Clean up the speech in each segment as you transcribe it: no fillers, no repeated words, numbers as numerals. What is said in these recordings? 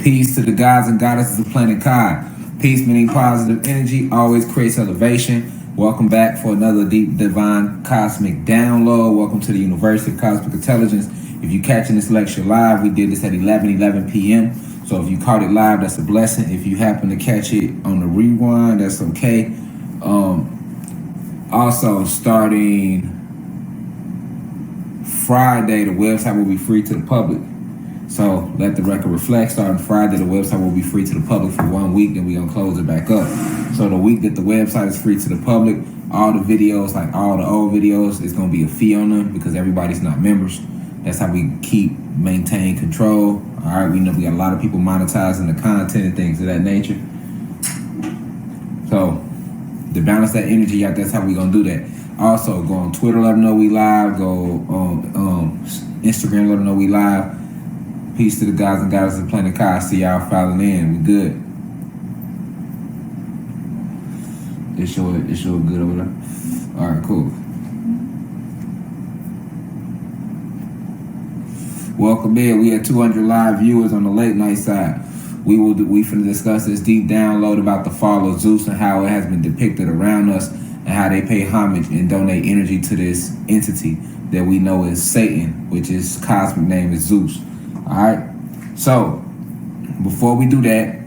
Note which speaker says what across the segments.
Speaker 1: Peace to the gods and goddesses of planet Kai. Peace meaning positive energy always creates elevation. Welcome back for another deep divine cosmic download. Welcome to the University of Cosmic Intelligence. If you're catching this lecture live, we did this at 11 p.m. So if you caught it live, that's a blessing. If you happen to catch it on the rewind, that's okay. Also, starting Friday, the website will be free to the public. So let the record reflect. Starting Friday, the website will be free to the public for 1 week. Then we're going to close it back up. So the week that the website is free to the public, all the videos, like all the old videos, is going to be a fee on them because everybody's not members. That's how we maintain control. All right, we know we got a lot of people monetizing the content and things of that nature. So to balance that energy out, that's how we're going to do that. Also, go on Twitter, let them know we live. Go on Instagram, let them know we live. Peace to the gods and goddesses of planet Kai. See y'all filing in. We good. It's your good over there. All right, cool. Welcome in. We had 200 live viewers on the late night side. We finna discuss this deep download about the fall of Zeus and how it has been depicted around us and how they pay homage and donate energy to this entity that we know is Satan, which his cosmic name is Zeus. All right. So before we do that,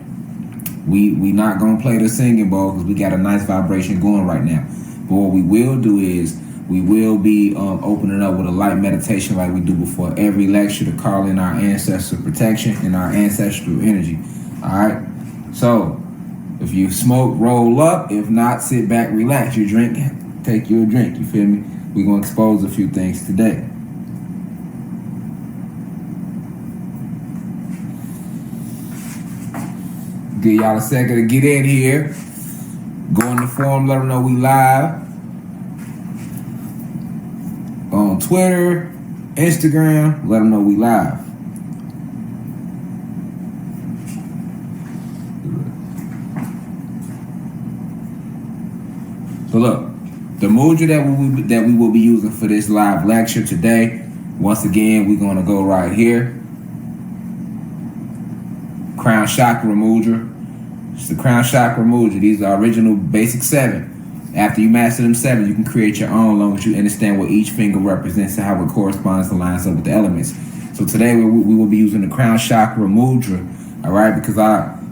Speaker 1: we not gonna play the singing bowl because we got a nice vibration going right now. But what we will do is we will be opening up with a light meditation like we do before every lecture to call in our ancestral protection and our ancestral energy. All right. So if you smoke, roll up. If not, sit back, relax. You drink, take your drink. You feel me? We're gonna expose a few things today. Give y'all a second to get in here. Go in the forum, let them know we live. On Twitter, Instagram, let them know we live. So look, the mudra that we will be using for this live lecture today, once again, we're going to go right here. Crown Chakra mudra. It's the Crown Chakra mudra. These are original basic 7. After you master them 7, you can create your own, as long as you understand what each finger represents and how it corresponds and lines up with the elements. So today we will be using the Crown Chakra mudra, all right? Because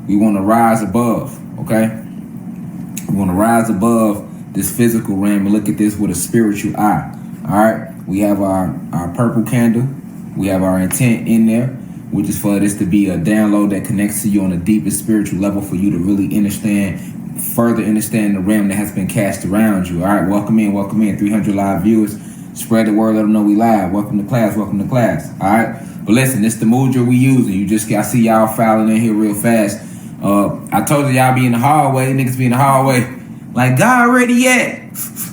Speaker 1: we want to rise above, okay? We want to rise above this physical realm and look at this with a spiritual eye, all right? We have our purple candle. We have our intent in there, which is for this to be a download that connects to you on a deepest spiritual level for you to really further understand the realm that has been cast around you. All right, welcome in, 300 live viewers. Spread the word, let them know we live. Welcome to class. All right, but listen, this the mudra we using. I see y'all filing in here real fast. I told you y'all be in the hallway, niggas be in the hallway. Like, God ready yet?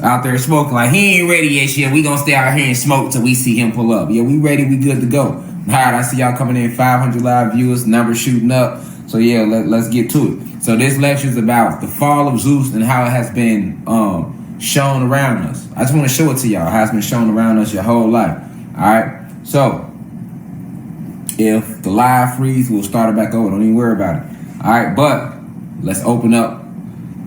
Speaker 1: Out there smoking like he ain't ready yet, shit. We gonna stay out here and smoke till we see him pull up. Yeah, we ready, we good to go. All right, I see y'all coming in, 500 live viewers, numbers shooting up. So yeah, let's get to it. So this lecture is about the fall of Zeus and how it has been shown around us. I just want to show it to y'all, how it's been shown around us your whole life. All right, so if the live freeze, we'll start it back over. Don't even worry about it. All right, but let's open up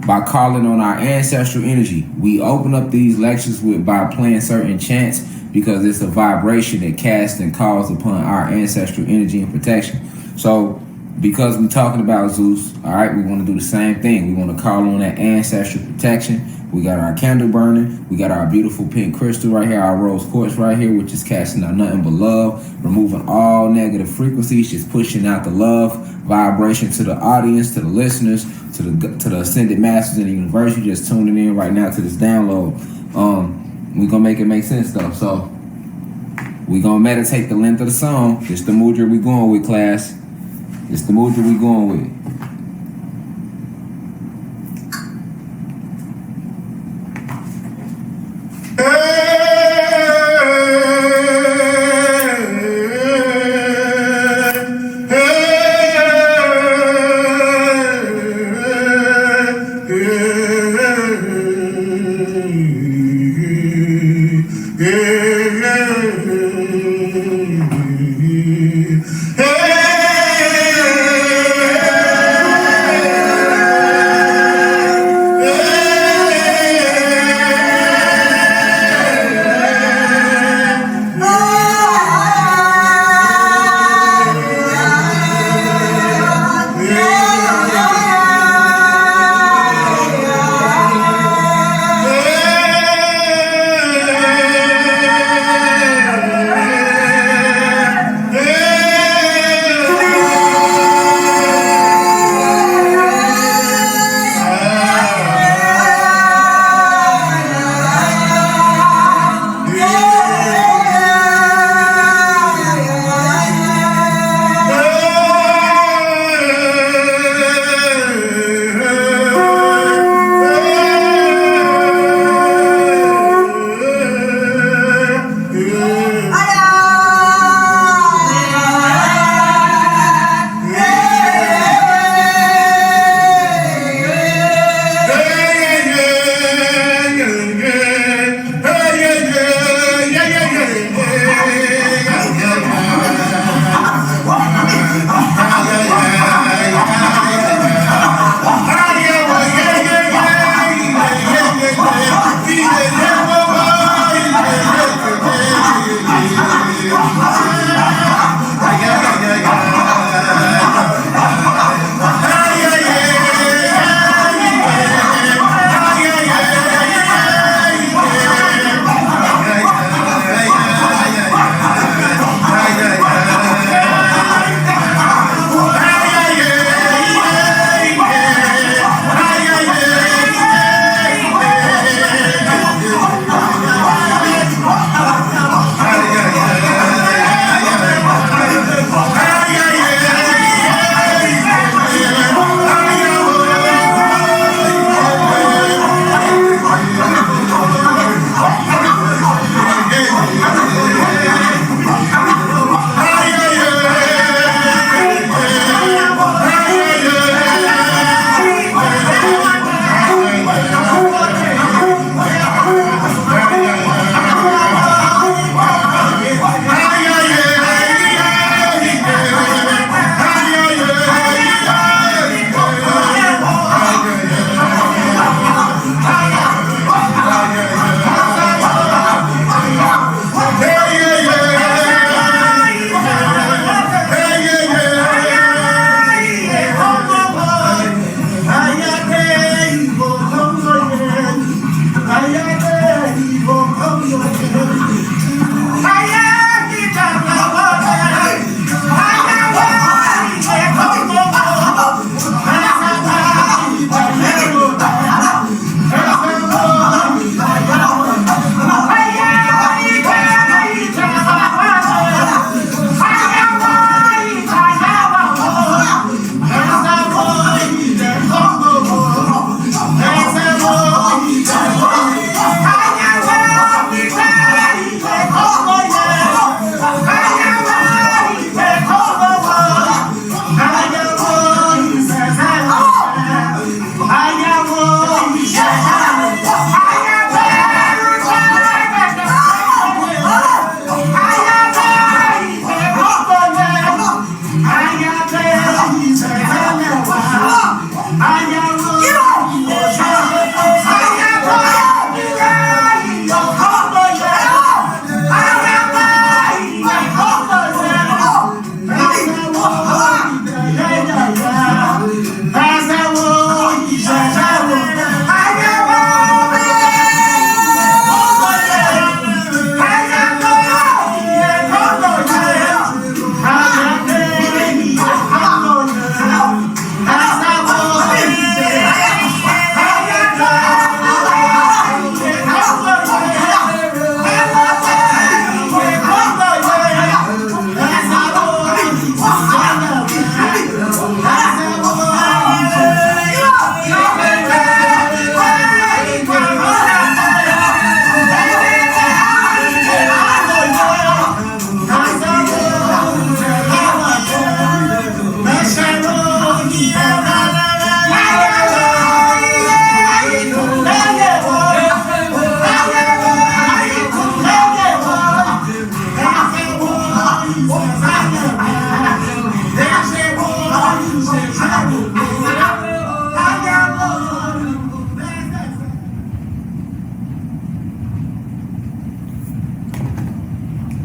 Speaker 1: by calling on our ancestral energy. We open up these lectures by playing certain chants because it's a vibration that casts and calls upon our ancestral energy and protection. So because we're talking about Zeus, all right, we want to do the same thing. We want to call on that ancestral protection. We got our candle burning. We got our beautiful pink crystal right here, our rose quartz right here, which is casting out nothing but love, removing all negative frequencies, just pushing out the love vibration to the audience, to the listeners, to the ascended masters in the universe. You just tuning in right now to this download. We're gonna make it make sense though. So we're gonna meditate the length of the song. It's the mudra we going with, class. It's the mudra we going with.
Speaker 2: Hey!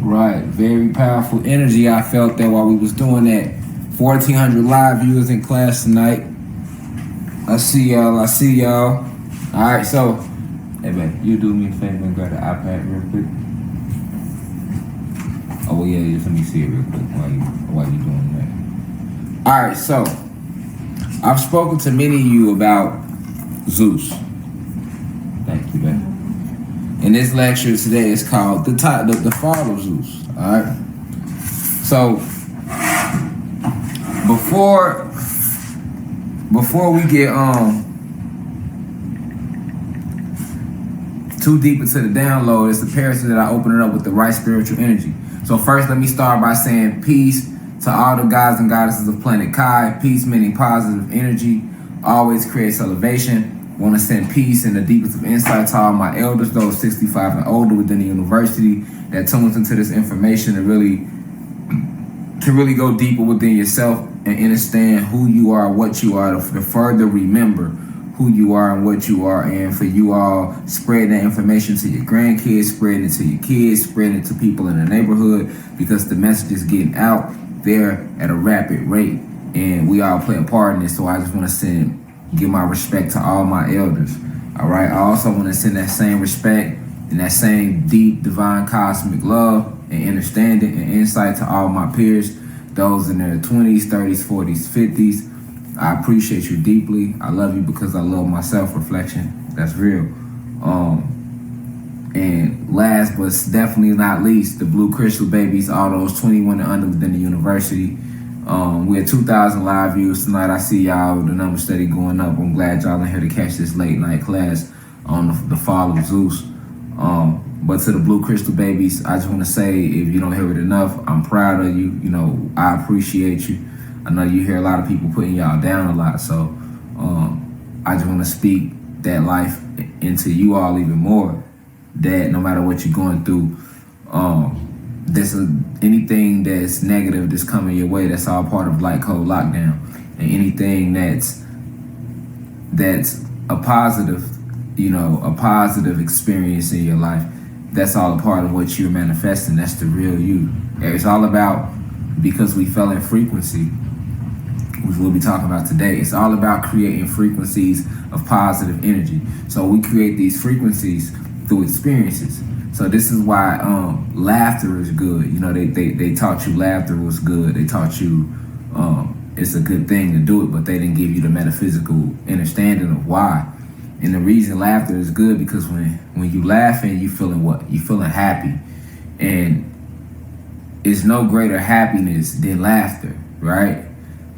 Speaker 1: Right, very powerful energy. I felt that while we was doing that. 1,400 live viewers in class tonight. I see y'all. All right, so, hey man, you do me a favor and grab the iPad real quick. Oh well, yeah, just let me see it real quick while you doing that. All right, so I've spoken to many of you about Zeus. Thank you, man. And this lecture today is called the Fall of Zeus. All right. So before we get too deep into the download, it's imperative that I open it up with the right spiritual energy. So first, let me start by saying peace to all the gods and goddesses of planet Kai. Peace meaning positive energy, always creates elevation. Want to send peace and the deepest of insight to all my elders, those 65 and older within the university that tunes into this information to really go deeper within yourself and understand who you are, what you are, to further remember who you are and what you are, and for you all spreading that information to your grandkids, spreading it to your kids, spreading it to people in the neighborhood, because the message is getting out there at a rapid rate, and we all play a part in this. So I just want to give my respect to all my elders. All right. I also want to send that same respect and that same deep divine cosmic love and understanding and insight to all my peers, those in their 20s, 30s, 40s, 50s. I appreciate you deeply. I love you because I love my self-reflection. That's real. And last but definitely not least, the Blue Crystal babies, all those 21 and under within the university. We had 2,000 live views tonight. I see y'all, the number steady going up. I'm glad y'all in here to catch this late night class on the Fall of Zeus. But to the Blue Crystal babies, I just want to say, if you don't hear it enough, I'm proud of you. You know, I appreciate you. I know you hear a lot of people putting y'all down a lot. So I just want to speak that life into you all even more. That no matter what you're going through, anything that's negative that's coming your way, that's all part of Light Code Lockdown. And anything that's a positive, a positive experience in your life, that's all a part of what you're manifesting. That's the real you. It's all about, because we fell in frequency, which we'll be talking about today, it's all about creating frequencies of positive energy. So we create these frequencies through experiences. So this is why laughter is good. They taught you laughter was good. They taught you it's a good thing to do it, but they didn't give you the metaphysical understanding of why. And the reason laughter is good, because when you laughing, you feeling what? You feeling happy. And it's no greater happiness than laughter, right?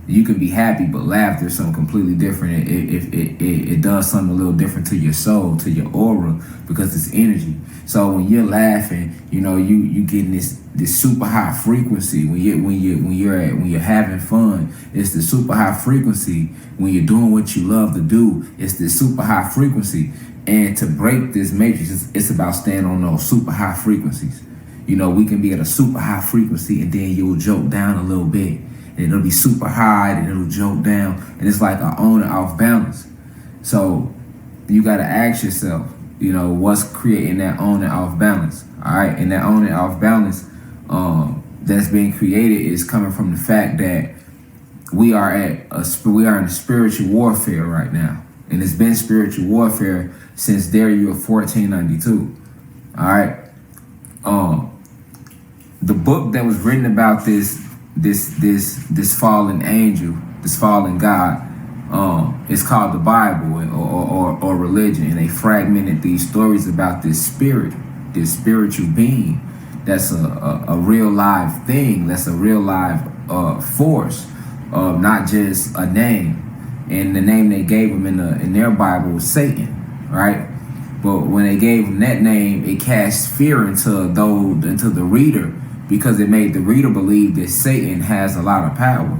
Speaker 1: You can be happy, but laughter is something completely different. It does something a little different to your soul, to your aura, because it's energy. So when you're laughing, you getting this super high frequency. When you're having fun, it's the super high frequency. When you're doing what you love to do, it's the super high frequency. And to break this matrix, it's about staying on those super high frequencies. We can be at a super high frequency, and then you'll jolt down a little bit. And it'll be super high, and it'll jolt down, and it's like an on and off balance. So you got to ask yourself, what's creating that on and off balance? All right, and that on and off balance that's being created is coming from the fact that we are in a spiritual warfare right now, and it's been spiritual warfare since their year 1492. All right, the book that was written about this fallen angel, this fallen God, it's called the Bible or religion, and they fragmented these stories about this spirit, this spiritual being that's a real live thing, that's a real live force, not just a name. And the name they gave him in their Bible was Satan, right? But when they gave him that name, it cast fear into the reader, because it made the reader believe that Satan has a lot of power.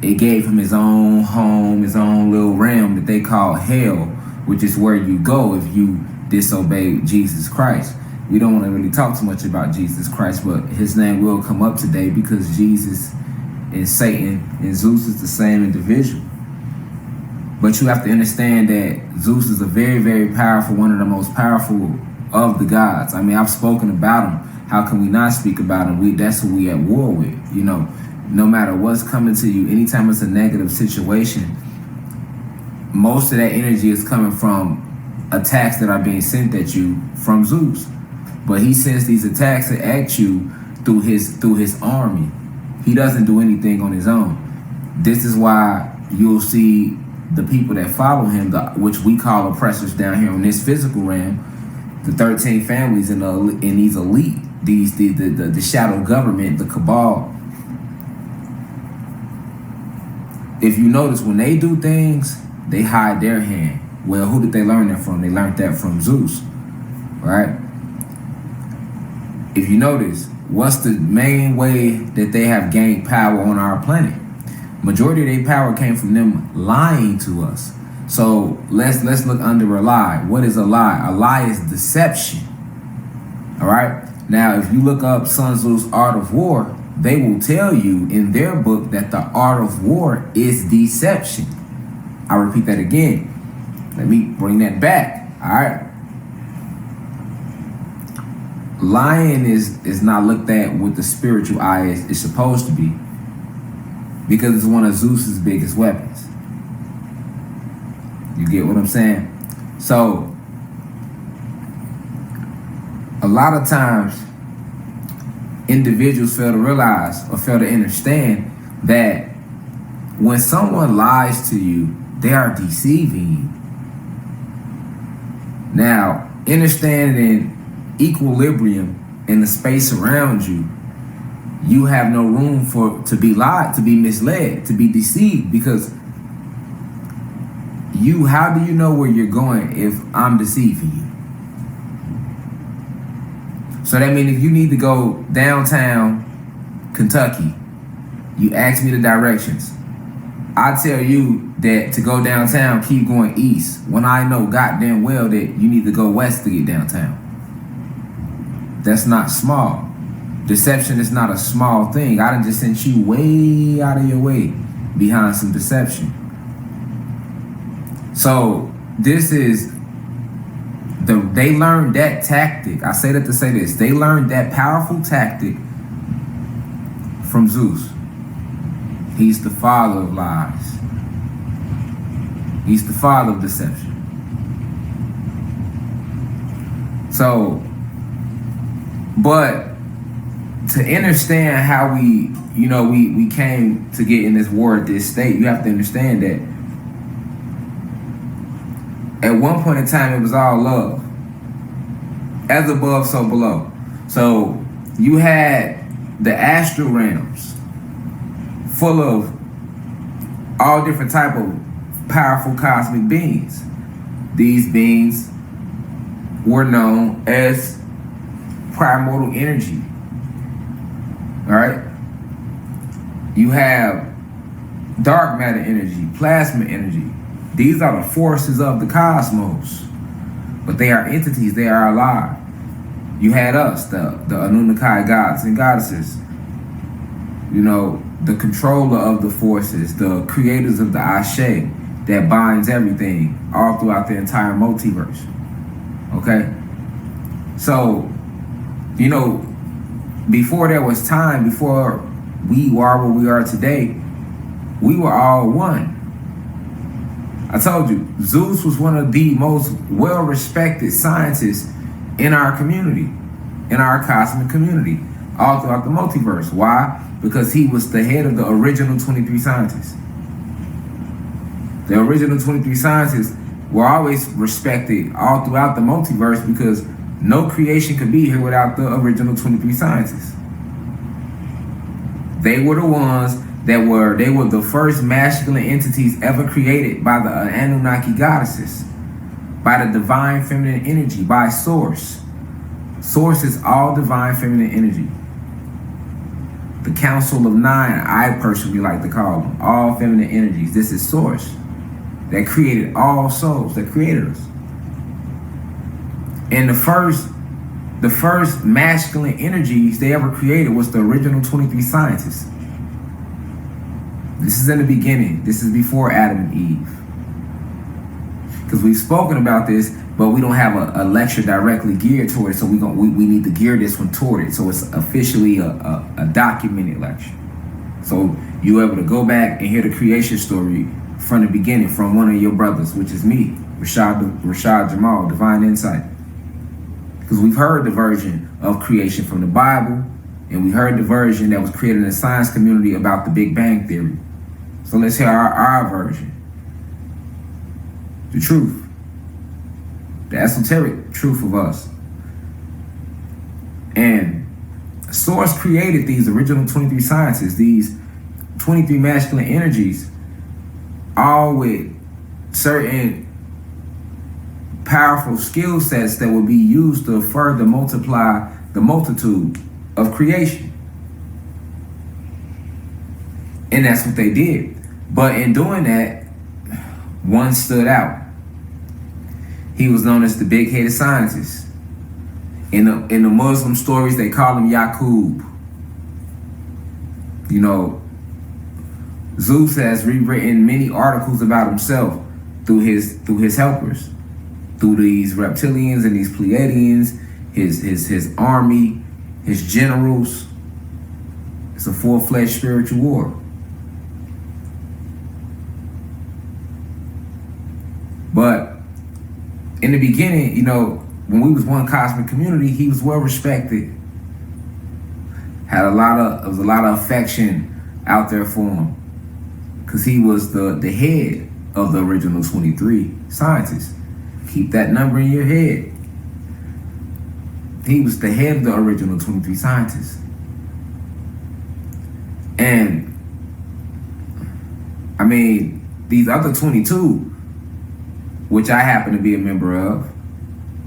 Speaker 1: It gave him his own home, his own little realm that they call hell, which is where you go if you disobey Jesus Christ. we don't want to really talk too much about Jesus Christ, but his name will come up today because Jesus and Satan and Zeus is the same individual. But you have to understand that Zeus is a very, very powerful, one of the most powerful of the gods. I mean, I've spoken about him. How can we not speak about him? That's who we at war with. You know, no matter what's coming to you, anytime it's a negative situation, most of that energy is coming from attacks that are being sent at you from Zeus. But he sends these attacks at you through his army. He doesn't do anything on his own. This is why you'll see the people that follow him, which we call oppressors down here in this physical realm, the 13 families and these elite, the shadow government, the cabal. If you notice, when they do things, they hide their hand. Well, who did they learn that from? They learned that from Zeus, right? If you notice, what's the main way that they have gained power on our planet? Majority of their power came from them lying to us. So let's look under a lie. What is a lie? A lie is deception. All right. Now, if you look up Sun Tzu's Art of War, they will tell you in their book that the art of war is deception. I'll repeat that again. Let me bring that back. All right. Lying is not looked at with the spiritual eye as it's supposed to be, because it's one of Zeus's biggest weapons. You get what I'm saying? So, a lot of times, individuals fail to realize or fail to understand that when someone lies to you, they are deceiving you. Now, understanding equilibrium in the space around you, you have no room to be lied, to be misled, to be deceived, because how do you know where you're going if I'm deceiving you? So that means if you need to go downtown Kentucky, you ask me the directions. I tell you that to go downtown, keep going east, when I know goddamn well that you need to go west to get downtown. That's not small. Deception is not a small thing. I done just sent you way out of your way behind some deception. So this is they learned that tactic. I say that to say this. They learned that powerful tactic from Zeus. He's the father of lies. He's the father of deception. So, but to understand how we came to get in this war at this state, you have to understand that at one point in time, it was all love. As above, so below. So you had the astral realms full of all different type of powerful cosmic beings. These beings were known as primordial energy. All right? You have dark matter energy, plasma energy. These are the forces of the cosmos, but they are entities, they are alive. You had us, the Anunnaki gods and goddesses, the controller of the forces, the creators of the Ashe that binds everything all throughout the entire multiverse. Okay? So, before there was time, before we are what we are today, we were all one. I told you, Zeus was one of the most well-respected scientists in our community, in our cosmic community, all throughout the multiverse. Why? Because he was the head of the original 23 scientists. The original 23 scientists were always respected all throughout the multiverse because no creation could be here without the original 23 scientists. They were the ones they were the first masculine entities ever created by the Anunnaki goddesses, by the divine feminine energy, by Source. Source is all divine feminine energy. The Council of Nine, I personally like to call them, all feminine energies. This is Source that created all souls, that created us. And the first the first masculine energies they ever created was the original 23 scientists. This is in the beginning. This is before Adam and Eve. Because we've spoken about this, but we don't have a lecture directly geared toward it, so we need to gear this one toward it. So it's officially a documented lecture. So you're able to go back and hear the creation story from the beginning, from one of your brothers, which is me, Rashad Jamal, Divine Insight. Because we've heard the version of creation from the Bible, and we heard the version that was created in the science community about the Big Bang Theory. So let's hear our version. The truth. The esoteric truth of us. And Source created these original 23 sciences, these 23 masculine energies, all with certain powerful skill sets that will be used to further multiply the multitude of creation. And that's what they did. But in doing that, one stood out. He was known as the big-headed scientist. In the Muslim stories, they call him Yaqub. You know, Zeus has rewritten many articles about himself through his helpers, through these reptilians and these Pleiadians, his army, his generals. It's a full-fledged spiritual war. But in the beginning, you know, when we was one cosmic community, he was well respected. Had a lot of affection out there for him, because he was the head of the original 23 scientists. Keep that number in your head. He was the head of the original 23 scientists. And I mean, these other 22, which I happen to be a member of,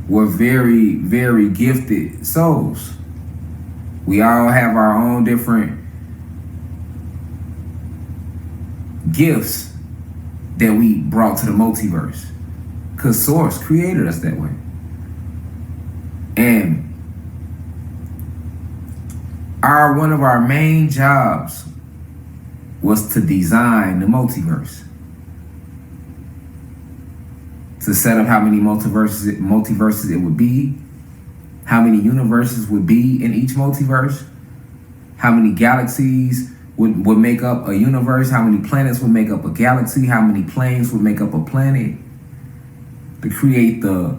Speaker 1: were very, very gifted souls. We all have our own different gifts that we brought to the multiverse, because Source created us that way. And one of our main jobs was to design the multiverse, to set up how many multiverses it would be, how many universes would be in each multiverse, how many galaxies would make up a universe, how many planets would make up a galaxy, how many planes would make up a planet, to create the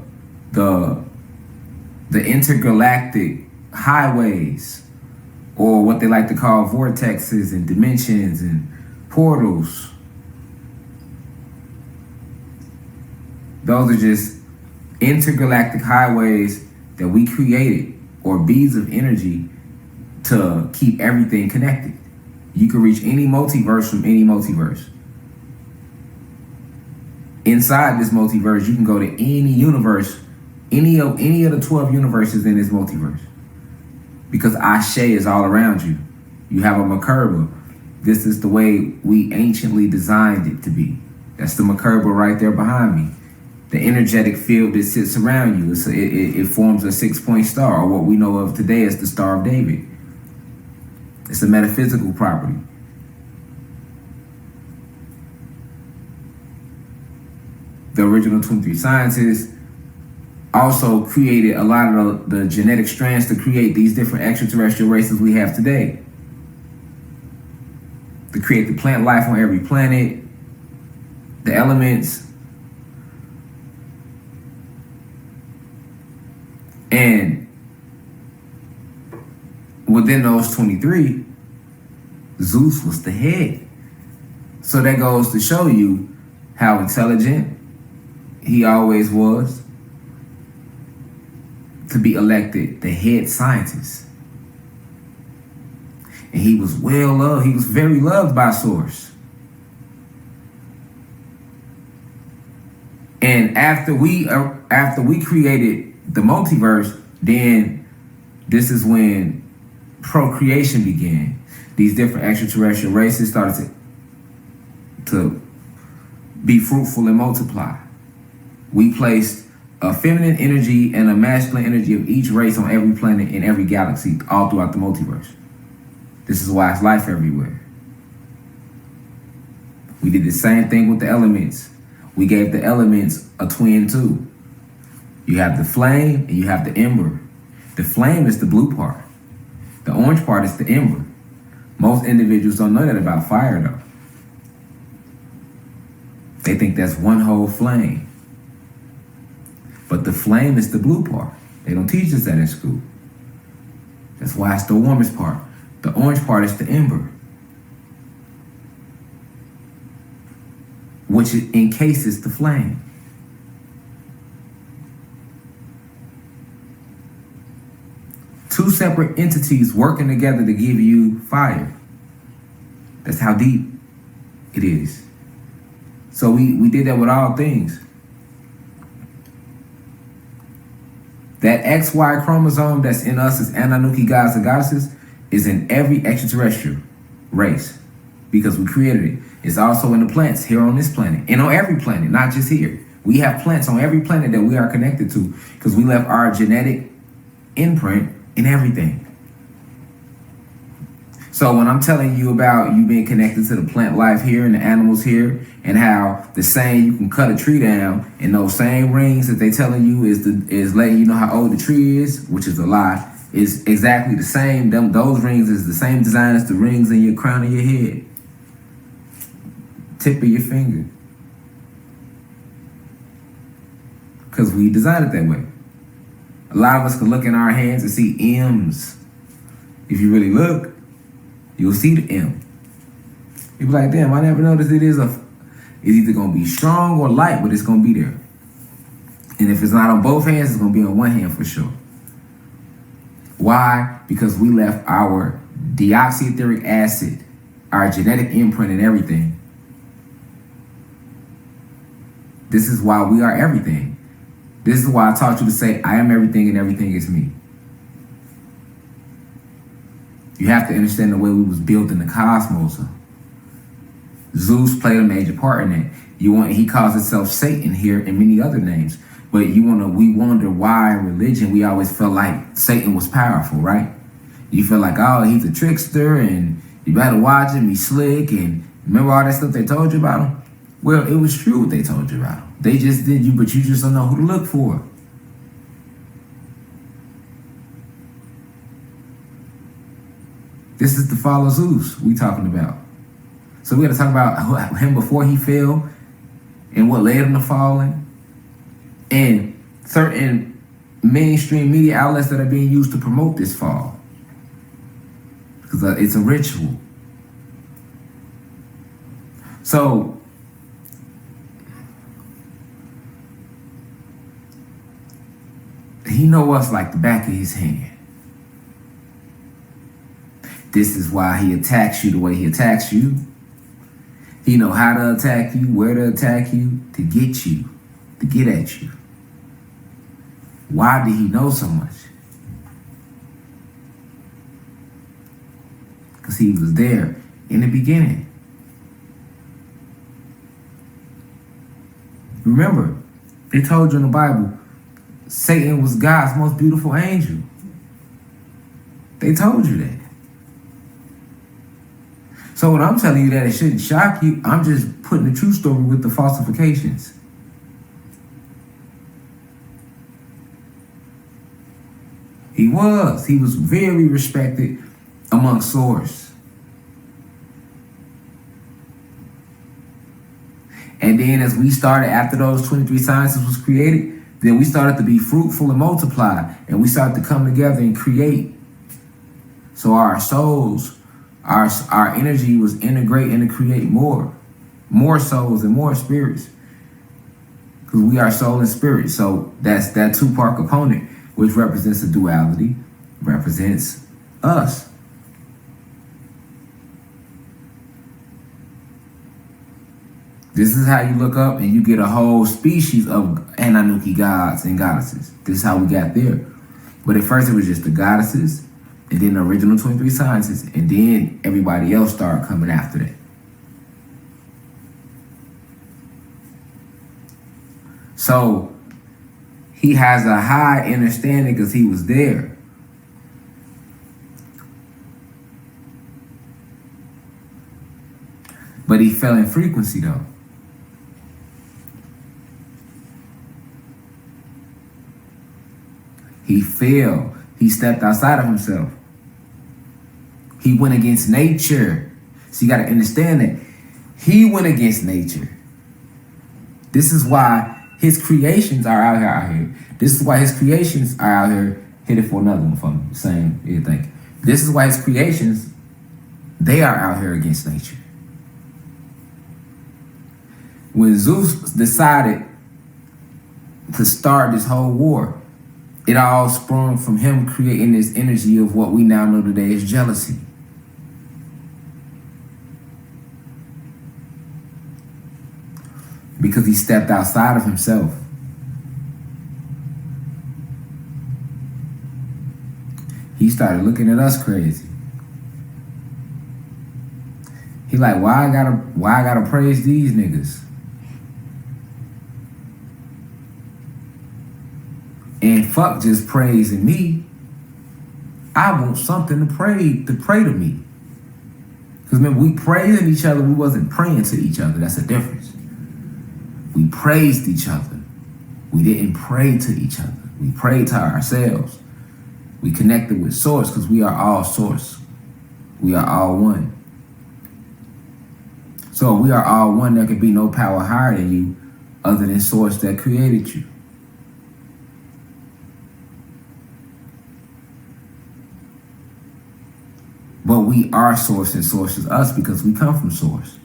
Speaker 1: intergalactic highways, or what they like to call vortexes and dimensions and portals. Those are just intergalactic highways that we created, or beads of energy, to keep everything connected. You can reach any multiverse from any multiverse. Inside this multiverse, you can go to any universe, any of the 12 universes in this multiverse, because Ashe is all around you. You have a Makerba. This is the way we anciently designed it to be. That's the Makerba right there behind me. The energetic field that sits around you, it forms a 6-point star, or what we know of today as the Star of David. It's a metaphysical property. The original 23 scientists also created a lot of the genetic strands to create these different extraterrestrial races we have today. To create the plant life on every planet, the elements. And within those 23, Zeus was the head. So that goes to show you how intelligent he always was, to be elected the head scientist. And he was well loved. He was very loved by Source. And after we created the multiverse, then this is when procreation began. These different extraterrestrial races started to be fruitful and multiply. We placed a feminine energy and a masculine energy of each race on every planet in every galaxy all throughout the multiverse. This is why it's life everywhere. We did the same thing with the elements. We gave the elements a twin too. You have the flame and you have the ember. The flame is the blue part. The orange part is the ember. Most individuals don't know that about fire though. They think that's one whole flame. But the flame is the blue part. They don't teach us that in school. That's why it's the warmest part. The orange part is the ember, which encases the flame. Two separate entities working together to give you fire. That's how deep it is. So we did that with all things. That XY chromosome that's in us as Anunnaki gods and goddesses is in every extraterrestrial race because we created it. It's also in the plants here on this planet and on every planet, not just here. We have plants on every planet that we are connected to because we left our genetic imprint in everything. So when I'm telling you about you being connected to the plant life here and the animals here, and how the same you can cut a tree down and those same rings that they telling you is letting you know how old the tree is, which is a lie, is exactly the same. Those rings is the same design as the rings in your crown of your head, tip of your finger, because we designed it that way. A lot of us can look in our hands and see M's. If you really look, you'll see the M. You'll be like, damn, I never noticed it's either going to be strong or light, but it's going to be there. And if it's not on both hands, it's going to be on one hand for sure. Why? Because we left our deoxyetheric acid, our genetic imprint and everything. This is why we are everything. This is why I taught you to say, I am everything and everything is me. You have to understand the way we was built in the cosmos. Zeus played a major part in that. He calls himself Satan here and many other names. But we wonder why in religion we always felt like Satan was powerful, right? You feel like, oh, he's a trickster and you better watch him, he's slick, and remember all that stuff they told you about him? Well, it was true what they told you about him. They just did you, but you just don't know who to look for. This is the fall of Zeus we talking about. So we got to talk about him before he fell and what led him to falling, and certain mainstream media outlets that are being used to promote this fall, because it's a ritual. So he know us like the back of his hand. This is why he attacks you the way he attacks you. He know how to attack you, where to attack you, to get at you. Why did he know so much? Because he was there in the beginning. Remember, they told you in the Bible, Satan was God's most beautiful angel. They told you that. So when I'm telling you that it shouldn't shock you, I'm just putting the true story with the falsifications. He was very respected among swords. And then as we started, after those 23 sciences was created, then we started to be fruitful and multiply, and we started to come together and create. So our souls, our energy was integrating to create more souls and more spirits, because we are soul and spirit. So that's that two-part component, which represents a duality, represents us. This is how you look up and you get a whole species of Anunnaki gods and goddesses. This is how we got there. But at first it was just the goddesses, and then the original 23 sciences, and then everybody else started coming after that. So He has a high understanding because he was there. But he fell in frequency though. He fell. He stepped outside of himself. He went against nature. So you got to understand that. He went against nature. This is why his creations are out here. This is why his creations are out here. Hit it for another one from the same thing. This is why his creations, they are out here against nature. When Zeus decided to start this whole war, it all sprung from him creating this energy of what we now know today as jealousy. Because he stepped outside of himself. He started looking at us crazy. He like, why I gotta praise these niggas? And fuck just praising me. I want something to pray to me. Because remember, we praising each other, we wasn't praying to each other. That's the difference. We praised each other. We didn't pray to each other. We prayed to ourselves. We connected with Source because we are all Source. We are all one. So if we are all one, there could be no power higher than you other than Source that created you. But we are Source and Source is us because we come from Source.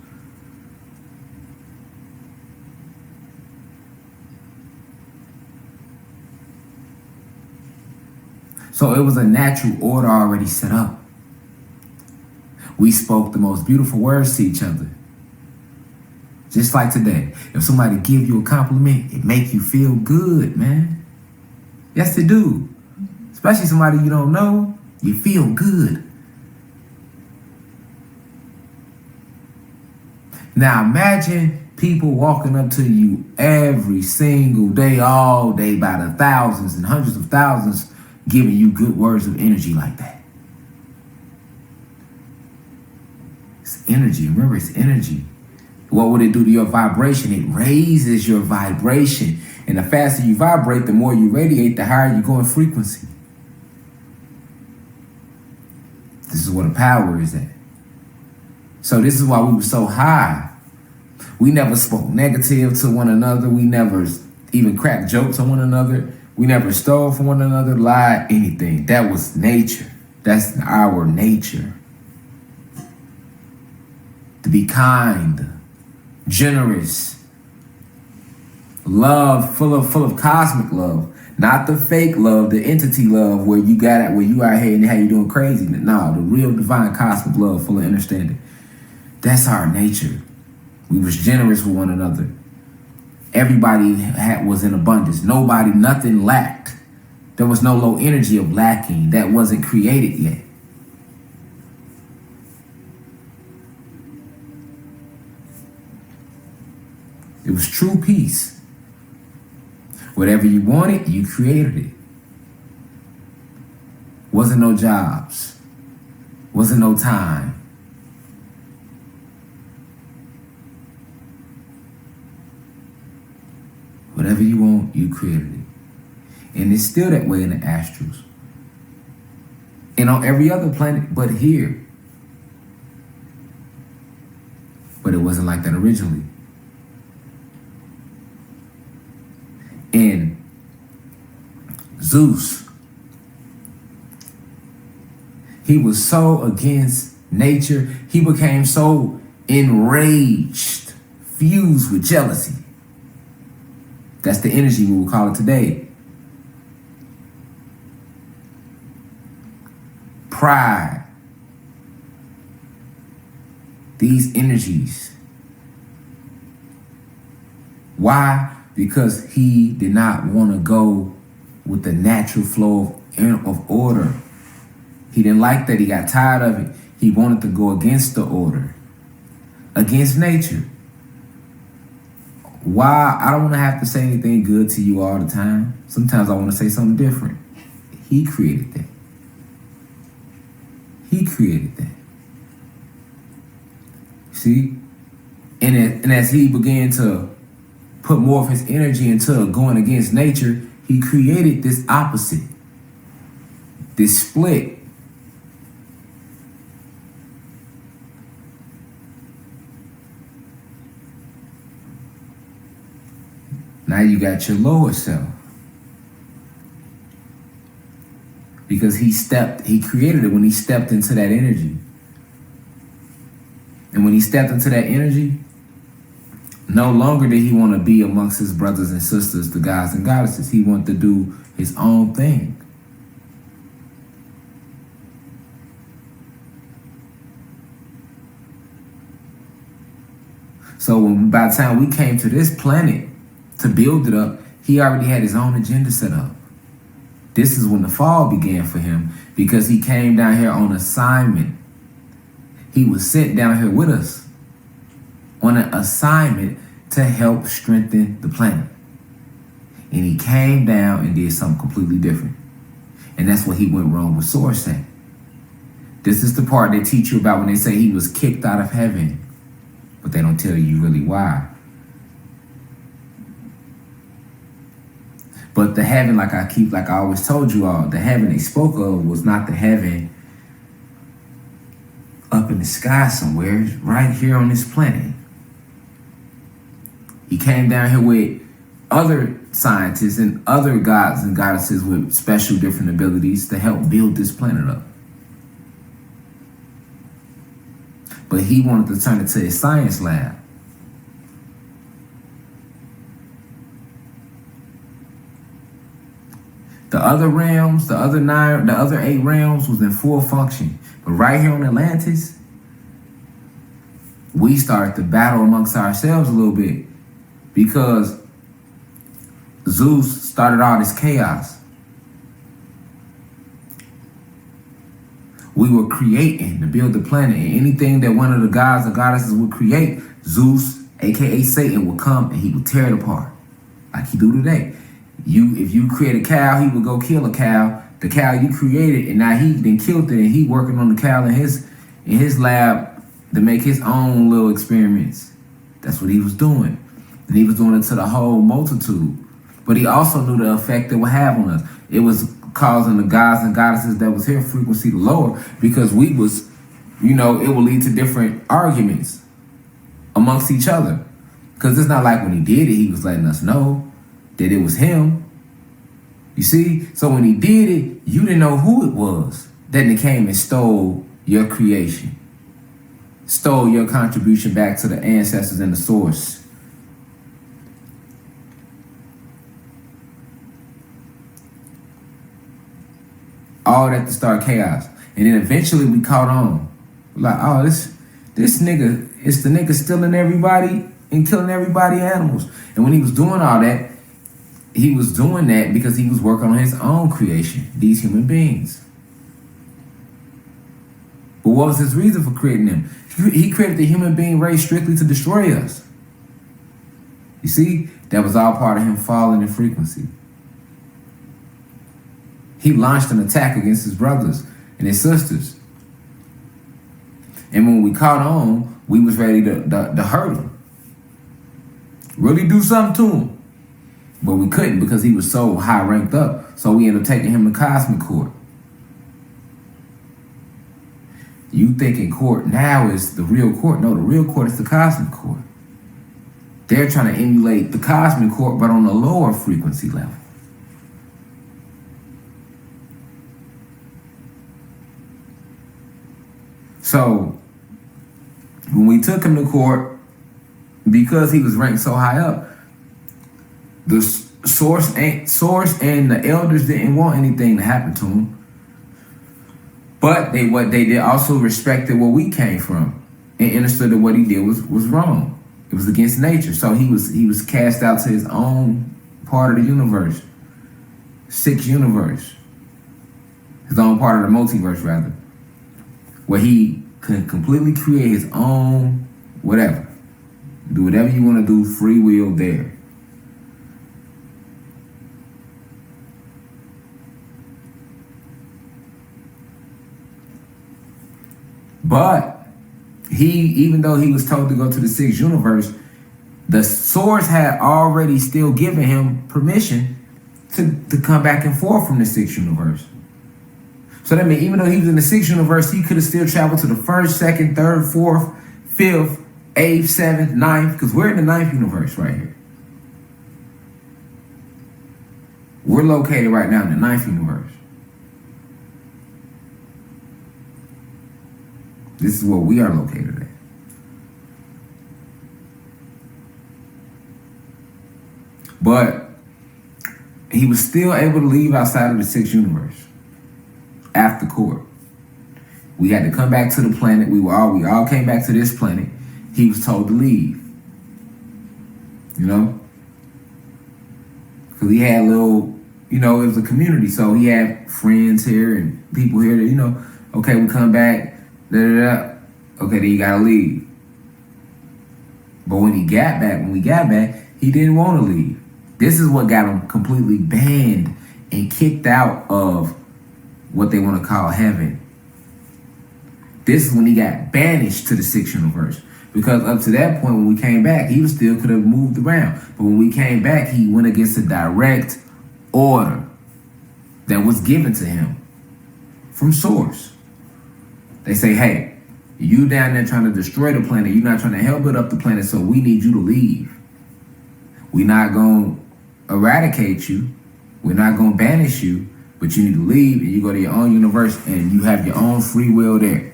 Speaker 1: So it was a natural order already set up. We spoke the most beautiful words to each other. Just like today. If somebody give you a compliment, it make you feel good, man. Yes, it do. Especially somebody you don't know, you feel good. Now imagine people walking up to you every single day, all day, by the thousands and hundreds of thousands, giving you good words of energy like that. It's energy. Remember, it's energy. What would it do to your vibration? It raises your vibration. And the faster you vibrate, the more you radiate, the higher you go in frequency. This is where the power is at. So this is why we were so high. We never spoke negative to one another. We never even cracked jokes on one another. We never stole from one another, lied, anything. That was nature. That's our nature. To be kind, generous, love, full of cosmic love. Not the fake love, the entity love where you got it, where you out here and how you doing crazy. No, the real divine cosmic love, full of understanding. That's our nature. We was generous with one another. Everybody was in abundance. Nobody, nothing lacked. There was no low energy of lacking. That wasn't created yet. It was true peace. Whatever you wanted, you created it. Wasn't no jobs. Wasn't no time. Whatever you want, you created it. And it's still that way in the astrals. And on every other planet but here. But it wasn't like that originally. And Zeus, he was so against nature, he became so enraged, fused with jealousy. That's the energy we will call it today. Pride. These energies. Why? Because he did not want to go with the natural flow of order. He didn't like that. He got tired of it. He wanted to go against the order. Against nature. Why I don't want to have to say anything good to you all the time. Sometimes I want to say something different. He created that. He created that. See? And as he began to put more of his energy into going against nature, he created this opposite, this split. Now you got your lower self. Because he created it when he stepped into that energy. And when he stepped into that energy, no longer did he want to be amongst his brothers and sisters, the gods and goddesses. He wanted to do his own thing. So by the time we came to this planet to build it up, he already had his own agenda set up. This is when the fall began for him, because he came down here on assignment. He was sent down here with us on an assignment to help strengthen the planet. And he came down and did something completely different. And that's what he went wrong with Source at. This is the part they teach you about when they say he was kicked out of heaven. But they don't tell you really why. But the heaven, like I always told you all, the heaven they spoke of was not the heaven up in the sky somewhere. It's right here on this planet. He came down here with other scientists and other gods and goddesses with special different abilities to help build this planet up. But he wanted to turn it to his science lab. The other realms, the other 8 realms was in full function. But right here on Atlantis, we started to battle amongst ourselves a little bit because Zeus started all this chaos. We were creating to build the planet, and anything that one of the gods or goddesses would create, Zeus, aka Satan, would come and he would tear it apart, like he do today. If you create a cow, he would go kill a cow. The cow you created, and now he then killed it, and he working on the cow in his lab to make his own little experiments. That's what he was doing, and he was doing it to the whole multitude. But he also knew the effect it would have on us. It was causing the gods and goddesses that was here frequency to lower, because we was, it would lead to different arguments amongst each other. Because it's not like when he did it, he was letting us know that it was him. You see? So when he did it, you didn't know who it was. Then it came and stole your creation. Stole your contribution back to the ancestors and the source. All that to start chaos. And then eventually we caught on. Like, oh, this nigga, it's the nigga stealing everybody and killing everybody animals. And when he was doing all that, he was doing that because he was working on his own creation, these human beings. But what was his reason for creating them? He created the human being race strictly to destroy us. You see, that was all part of him falling in frequency. He launched an attack against his brothers and his sisters. And when we caught on, we was ready to hurt him. Really do something to him. But we couldn't because he was so high ranked up. So we ended up taking him to cosmic court. You thinking court now is the real court. No, the real court is the cosmic court. They're trying to emulate the cosmic court, but on a lower frequency level. So when we took him to court, because he was ranked so high up, the source and the elders didn't want anything to happen to him. But what they did also respected where we came from and understood that what he did was wrong. It was against nature. So he was cast out to his own part of the universe. 6th universe. His own part of the multiverse, rather. Where he could completely create his own whatever. Do whatever you want to do, free will there. But even though he was told to go to the sixth universe, the source had already still given him permission to come back and forth from the sixth universe. So that means even though he was in the sixth universe, he could have still traveled to the first, second, third, fourth, fifth, eighth, seventh, ninth, because we're in the ninth universe right here. We're located right now in the ninth universe. This is where we are located at. But he was still able to leave outside of the sixth universe after court. We had to come back to the planet. We all came back to this planet. He was told to leave. You know? Because he had it was a community. So he had friends here and people here that, okay, we come back, okay, then you gotta leave. But when we got back, he didn't want to leave. This is what got him completely banned and kicked out of what they want to call heaven. This is when he got banished to the sixth universe. Because up to that point, when we came back, he still could have moved around. But when we came back, he went against a direct order that was given to him from source. They say, hey, you down there trying to destroy the planet. You're not trying to help build up the planet, so we need you to leave. We're not going to eradicate you. We're not going to banish you, but you need to leave and you go to your own universe and you have your own free will there.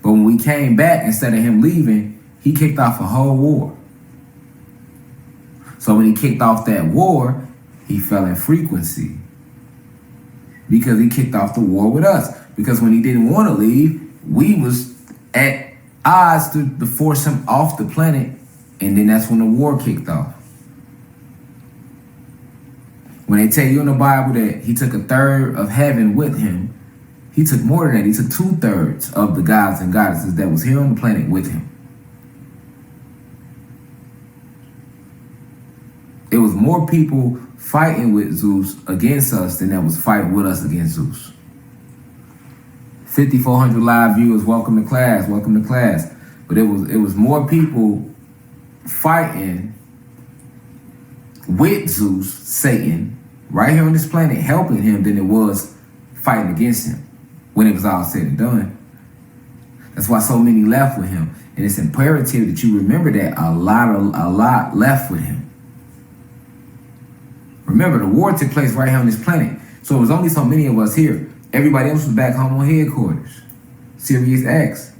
Speaker 1: But when we came back, instead of him leaving, he kicked off a whole war. So when he kicked off that war, he fell in frequency. Because he kicked off the war with us. Because when he didn't want to leave, we was at odds to force him off the planet. And then that's when the war kicked off. When they tell you in the Bible that he took a third of heaven with him, he took more than that. He took 2/3 of the gods and goddesses that was here on the planet with him. It was more people fighting with Zeus against us than that was fighting with us against Zeus. 5,400 live viewers, welcome to class, welcome to class. But it was more people fighting with Zeus, Satan, right here on this planet, helping him than it was fighting against him when it was all said and done. That's why so many left with him. And it's imperative that you remember that a lot left with him. Remember, the war took place right here on this planet. So it was only so many of us here. Everybody else was back home on headquarters. Sirius X.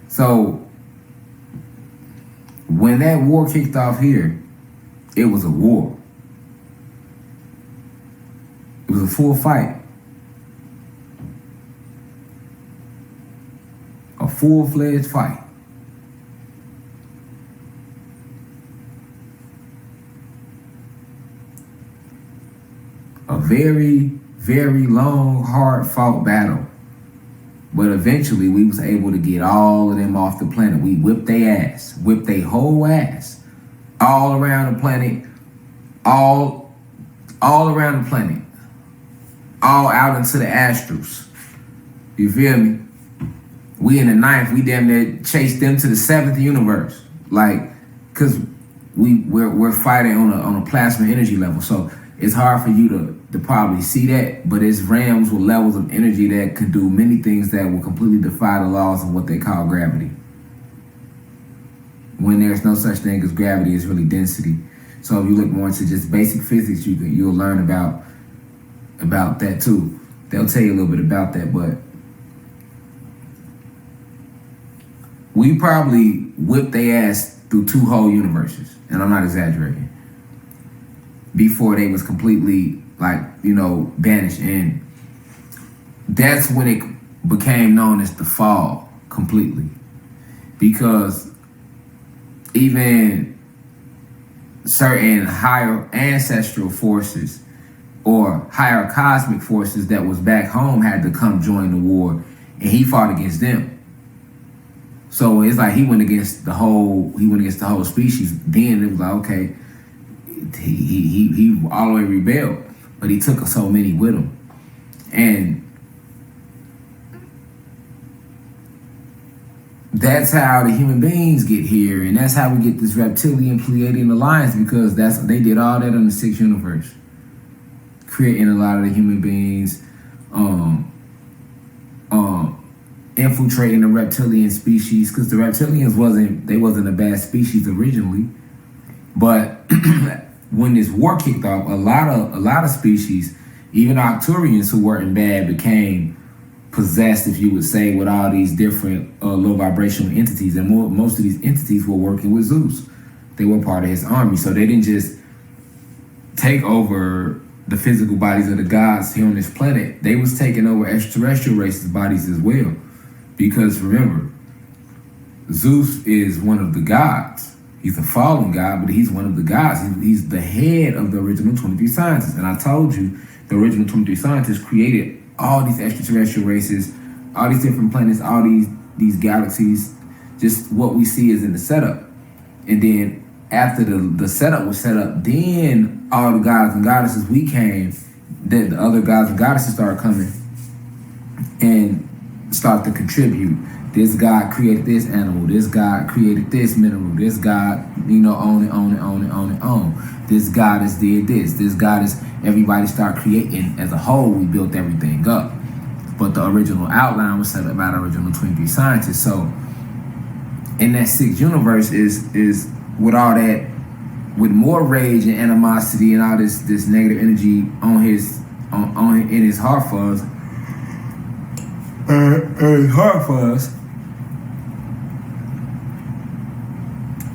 Speaker 1: So when that war kicked off here, it was a war. It was a full fight. A full-fledged fight. A very, very long, hard-fought battle. But eventually, we was able to get all of them off the planet. We whipped their ass. Whipped their whole ass. All around the planet. All around the planet. All out into the astrals. You feel me? We in the ninth, we damn near chased them to the seventh universe. Like, cause we're fighting on a plasma energy level. So it's hard for you to probably see that, but it's realms with levels of energy that could do many things that will completely defy the laws of what they call gravity. When there's no such thing as gravity, it's really density. So if you look more into just basic physics, you'll learn about that too. They'll tell you a little bit about that, but we probably whipped their ass through 2 whole universes, and I'm not exaggerating, before they was completely, banished. And that's when it became known as the fall completely. Because even certain higher ancestral forces or higher cosmic forces that was back home had to come join the war and he fought against them. So it's like he went against the whole species. Then it was like, okay, he all the way rebelled, but he took so many with him, and that's how the human beings get here, and that's how we get this reptilian Pleiadian alliance, because they did all that in the sixth universe, creating a lot of the human beings, infiltrating the reptilian species, because the reptilians wasn't a bad species originally, but when this war kicked off, a lot of species, even Arcturians who weren't bad, became possessed, if you would say, with all these different low vibrational entities, and most of these entities were working with Zeus. They were part of his army, so they didn't just take over the physical bodies of the gods here on this planet. They was taking over extraterrestrial races' bodies as well, because remember, Zeus is one of the gods. He's a fallen god, but he's one of the gods. He's the head of the original 23 scientists, and I told you the original 23 scientists created all these extraterrestrial races, all these different planets, all these galaxies. Just what we see is in the setup. And then after the setup was set up, then all the gods and goddesses then the other gods and goddesses started coming and start to contribute. This god created this animal, this god created this mineral, this god, on. This goddess did this goddess, everybody start creating. As a whole, we built everything up. But the original outline was set up by the original 23 scientists. So in that sixth universe is with all that, with more rage and animosity and all this negative energy in his heart for us.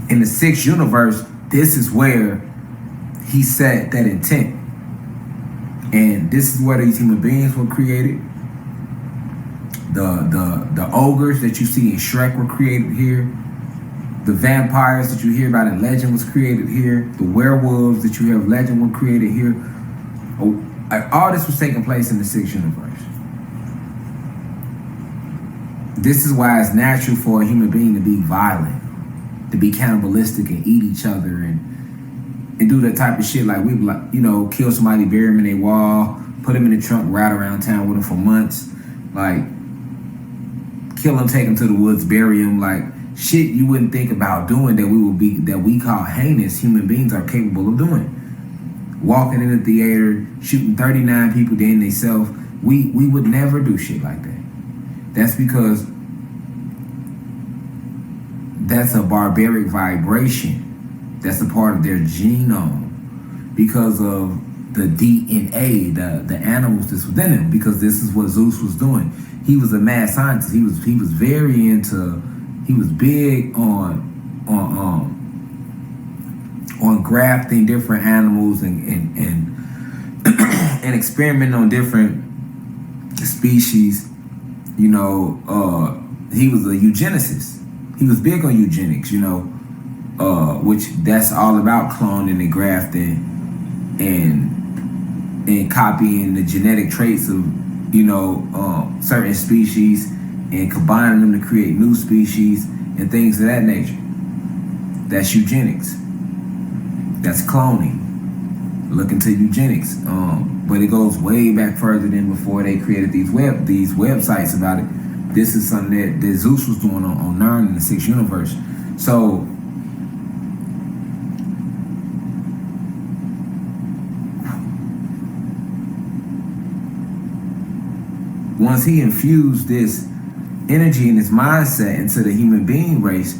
Speaker 1: In the sixth universe, this is where he set that intent. And this is where these human beings were created. The ogres that you see in Shrek were created here. The vampires that you hear about in legend was created here. The werewolves that you hear of legend were created here. All this was taking place in the sixth universe. This is why it's natural for a human being to be violent, to be cannibalistic and eat each other and do that type of shit. Like kill somebody, bury them in a wall, put them in the trunk, ride around town with them for months. Like, kill them, take them to the woods, bury them. Like, shit you wouldn't think about doing that we call heinous, human beings are capable of doing. Walking in the theater, shooting 39 people then themselves. We would never do shit like that. That's because that's a barbaric vibration. That's a part of their genome because of the DNA, the animals that's within them. Because this is what Zeus was doing. He was a mad scientist. He was big on grafting different animals and and experimenting on different species. He was a eugenicist. He was big on eugenics, which that's all about cloning and grafting and copying the genetic traits of, certain species and combining them to create new species and things of that nature. That's eugenics. That's cloning. Look into eugenics. But it goes way back further than before they created these websites about it. This is something that Zeus was doing on Nern in the sixth universe. So once he infused this energy and this mindset into the human being race,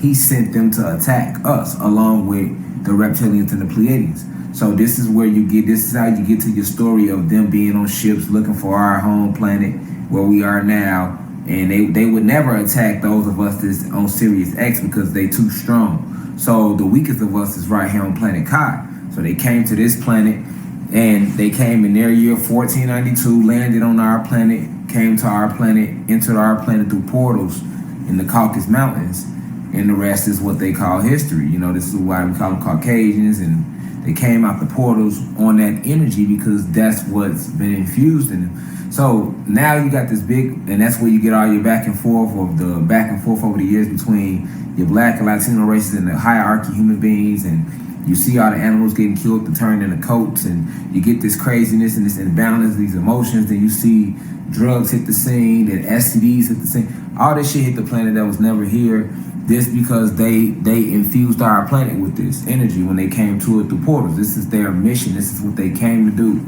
Speaker 1: he sent them to attack us along with the reptilians and the Pleiadians. So this is how you get to your story of them being on ships looking for our home planet where we are now. And they would never attack those of us that's on Sirius X because they too strong. So the weakest of us is right here on planet Kai. So they came to this planet, and they came in their year 1492, landed on our planet, came to our planet, entered our planet through portals in the Caucasus Mountains. And the rest is what they call history. This is why we call them Caucasians, and they came out the portals on that energy because that's what's been infused in them. So now you got this big, and that's where you get all your back and forth over the years between your black and Latino races and the hierarchy human beings, and you see all the animals getting killed to turn into coats, and you get this craziness and this imbalance, these emotions. Then you see drugs hit the scene, then STDs hit the scene. All this shit hit the planet that was never here. This because they infused our planet with this energy when they came to it through portals. This is their mission. This is what they came to do.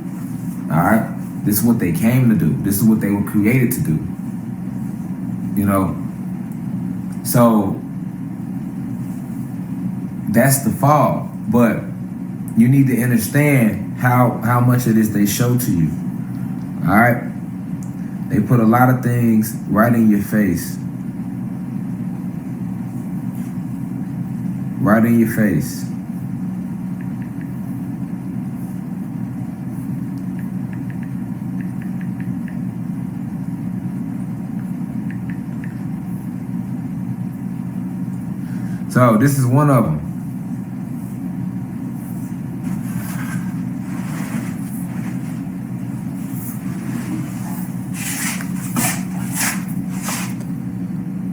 Speaker 1: All right? This is what they came to do. This is what they were created to do. You know? So that's the fall. But you need to understand how much of this they show to you. All right? They put a lot of things right in your face. Right in your face. So this is one of them.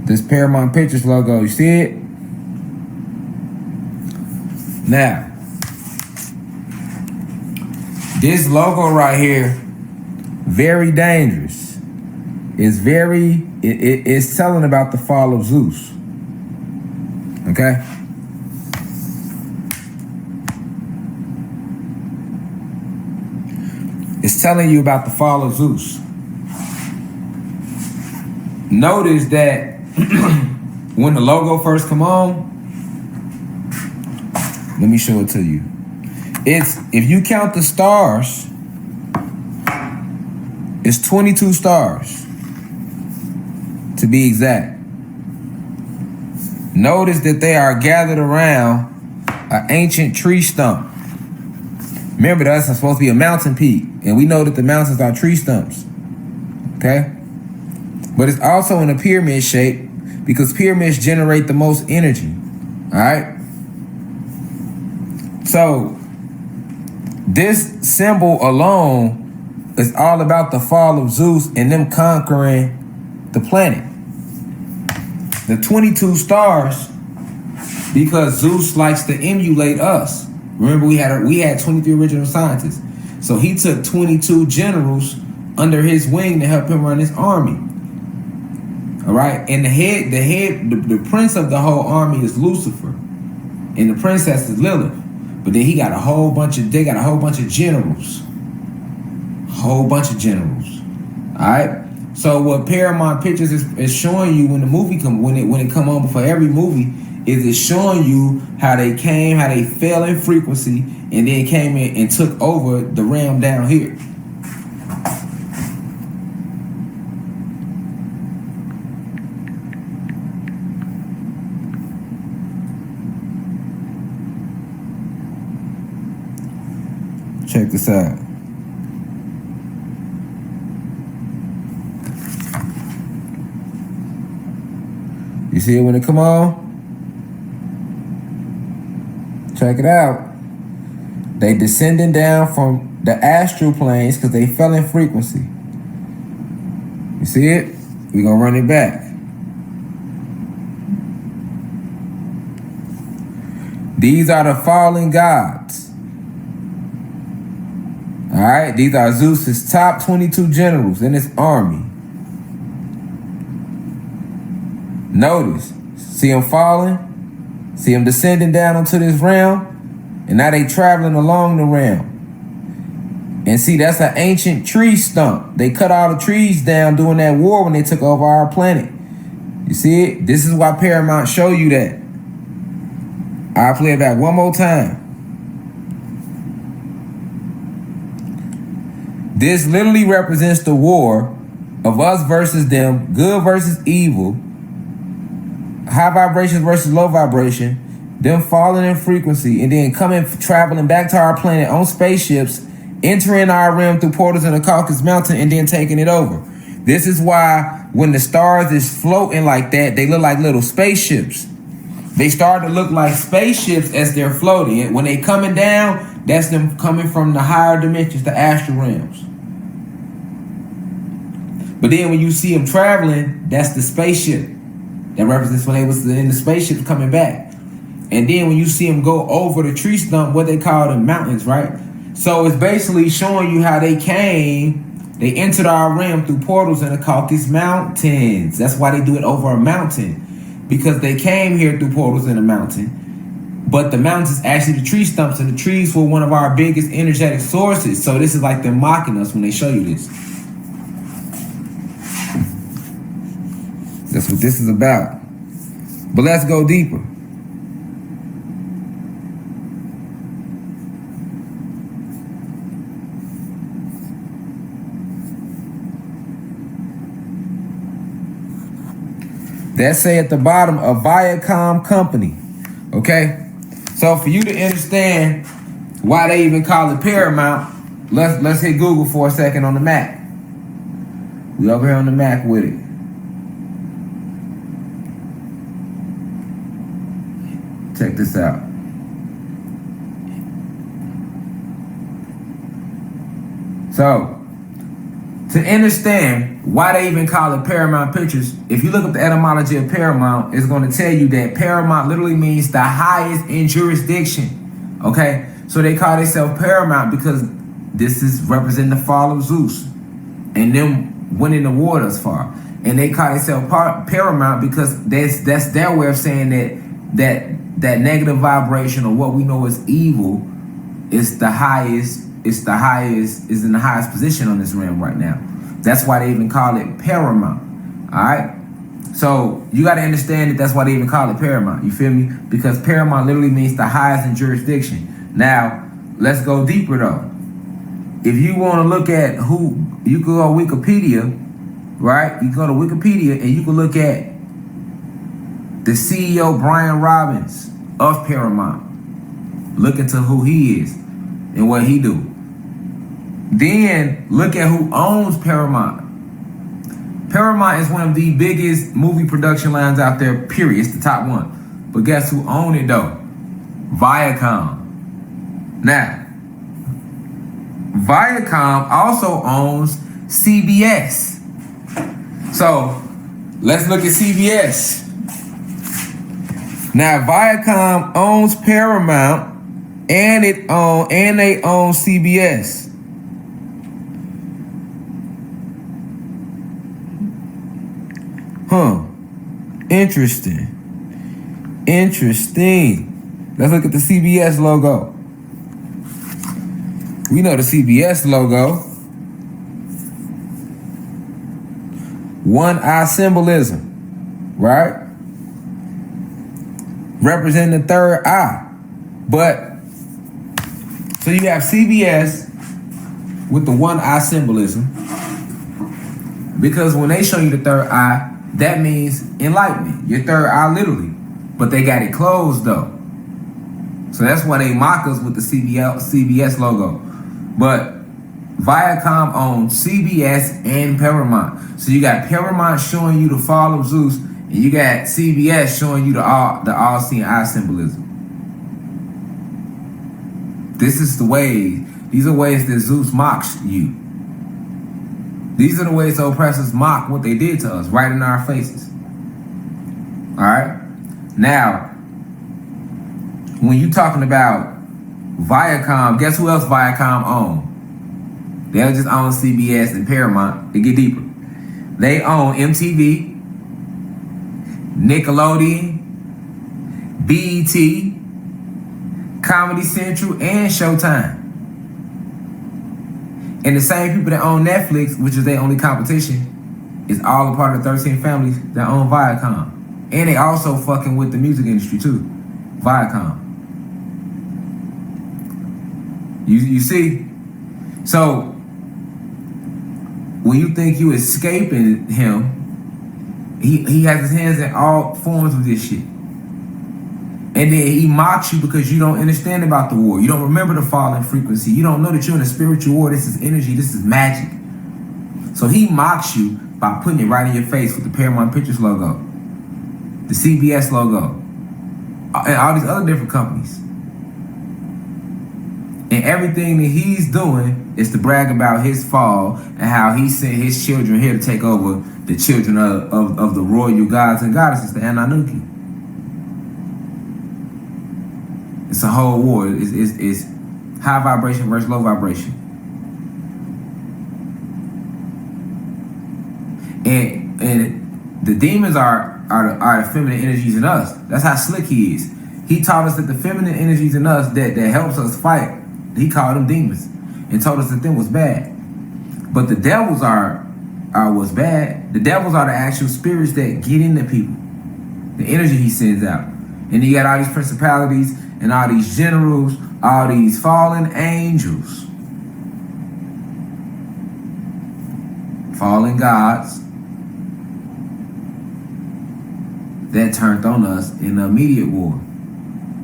Speaker 1: This Paramount Pictures logo, you see it? Now, this logo right here, very dangerous. It's telling about the fall of Zeus. Okay? It's telling you about the fall of Zeus. Notice that when the logo first come on, let me show it to you. If you count the stars, it's 22 stars, to be exact. Notice that they are gathered around an ancient tree stump. Remember, that's supposed to be a mountain peak, and we know that the mountains are tree stumps. Okay? But it's also in a pyramid shape because pyramids generate the most energy. All right? So, this symbol alone is all about the fall of Zeus and them conquering the planet. The 22 stars, because Zeus likes to emulate us. Remember, we had 23 original scientists. So he took 22 generals under his wing to help him run his army. All right, and the prince of the whole army is Lucifer, and the princess is Lilith. But then they got a whole bunch of generals. All right. So what Paramount Pictures is showing you when the movie when it come on before every movie is it's showing you how they fell in frequency and then came in and took over the realm down here. Check this out. You see it when it come on? Check it out. They descending down from the astral planes because they fell in frequency. You see it? We're gonna run it back. These are the fallen gods. All right, these are Zeus's top 22 generals in his army. Notice, see them falling, see them descending down onto this realm, and now they traveling along the realm. And see, that's an ancient tree stump. They cut all the trees down during that war when they took over our planet. You see it? This is why Paramount show you that. I'll play it back one more time. This literally represents the war of us versus them, good versus evil, high vibration versus low vibration, them falling in frequency, and then traveling back to our planet on spaceships, entering our realm through portals in the Caucasus Mountain, and then taking it over. This is why when the stars is floating like that, they look like little spaceships. They start to look like spaceships as they're floating. And when they coming down, that's them coming from the higher dimensions, the astral realms. But then when you see them traveling, that's the spaceship. That represents when they was in the spaceship coming back. And then when you see them go over the tree stump, what they call the mountains, right? So it's basically showing you how they came. They entered our realm through portals in the Caucasus Mountains. That's why they do it over a mountain. Because they came here through portals in a mountain. But the mountains is actually the tree stumps, and the trees were one of our biggest energetic sources. So this is like them mocking us when they show you this. That's what this is about. But let's go deeper. That say at the bottom, a Viacom company. Okay? So for you to understand why they even call it Paramount, let's hit Google for a second on the Mac. We over here on the Mac with it. Check this out. So, to understand why they even call it Paramount Pictures, if you look up the etymology of Paramount, it's going to tell you that Paramount literally means the highest in jurisdiction. Okay? So they call themselves Paramount because this is representing the fall of Zeus and them winning the war thus far. And they call themselves Paramount because that's their way of saying that negative vibration, or what we know as evil, is in the highest position on this realm right now. That's why they even call it Paramount. All right? So you got to understand that's why they even call it Paramount. You feel me? Because Paramount literally means the highest in jurisdiction. Now, let's go deeper though. If you want to look at who, you can go to Wikipedia, right? You can go to Wikipedia and you can look at the CEO, Brian Robbins of Paramount. Look into who he is and what he do. Then look at who owns Paramount. Paramount is one of the biggest movie production lines out there, period. It's the top one. But guess who owns it though? Viacom. Now, Viacom also owns CBS. So let's look at CBS. Now, Viacom owns Paramount and they own CBS. Huh. Interesting. Let's look at the CBS logo. We know the CBS logo. One eye symbolism, right? Representing the third eye. But, so you have CBS with the one eye symbolism. Because when they show you the third eye, that means enlightenment. Your third eye, literally. But they got it closed, though. So that's why they mock us with the CBS logo. But Viacom owns CBS and Paramount. So you got Paramount showing you the fall of Zeus, and you got CBS showing you the all-seeing eye symbolism. This is the way. These are ways that Zeus mocks you. These are the ways the oppressors mock what they did to us, right in our faces. All right? Now, when you talking about Viacom, guess who else Viacom own? They don't just own CBS and Paramount. They get deeper. They own MTV, Nickelodeon, BET, Comedy Central, and Showtime. And the same people that own Netflix, which is their only competition, is all a part of the 13 families that own Viacom. And they also fucking with the music industry too. Viacom. You see? So, when you think you escaping him, he has his hands in all forms of this shit. And then he mocks you because you don't understand about the war. You don't remember the falling frequency. You don't know that you're in a spiritual war. This is energy. This is magic. So he mocks you by putting it right in your face with the Paramount Pictures logo, the CBS logo, and all these other different companies. And everything that he's doing is to brag about his fall and how he sent his children here to take over the children of the royal gods and goddesses, the Anunnaki. It's a whole war. It's high vibration versus low vibration. And the demons are the feminine energies in us. That's how slick he is. He taught us that the feminine energies in us that helps us fight, he called them demons and told us that them was bad. But the devils are what's bad. The devils are the actual spirits that get into people. The energy he sends out. And you got all these principalities and all these generals, all these fallen angels, fallen gods that turned on us in the immediate war.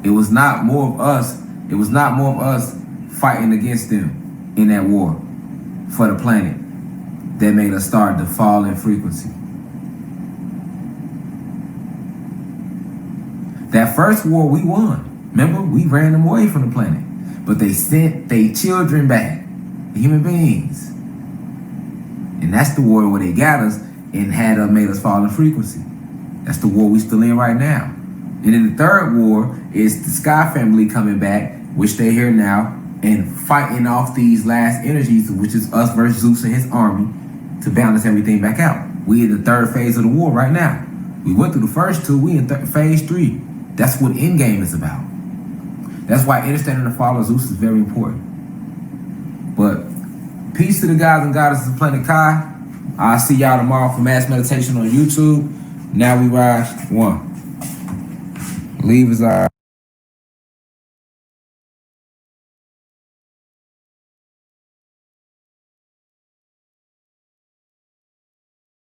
Speaker 1: It was not more of us. It was not more of us fighting against them in that war for the planet that made us start to fall in frequency. That first war we won. Remember, we ran them away from the planet, but they sent their children back, the human beings, and that's the war where they got us and made us fall in frequency. That's the war we still in right now. And then the third war is the Sky family coming back, which they here now, and fighting off these last energies, which is us versus Zeus and his army, to balance everything back out. We in the third phase of the war right now. We went through the first two, we in phase 3. That's what Endgame is about. That's why understanding the fall of Zeus is very important. But peace to the gods and goddesses of Planet Kai. I'll see y'all tomorrow for Mass Meditation on YouTube. Now we rise 1. Leave is our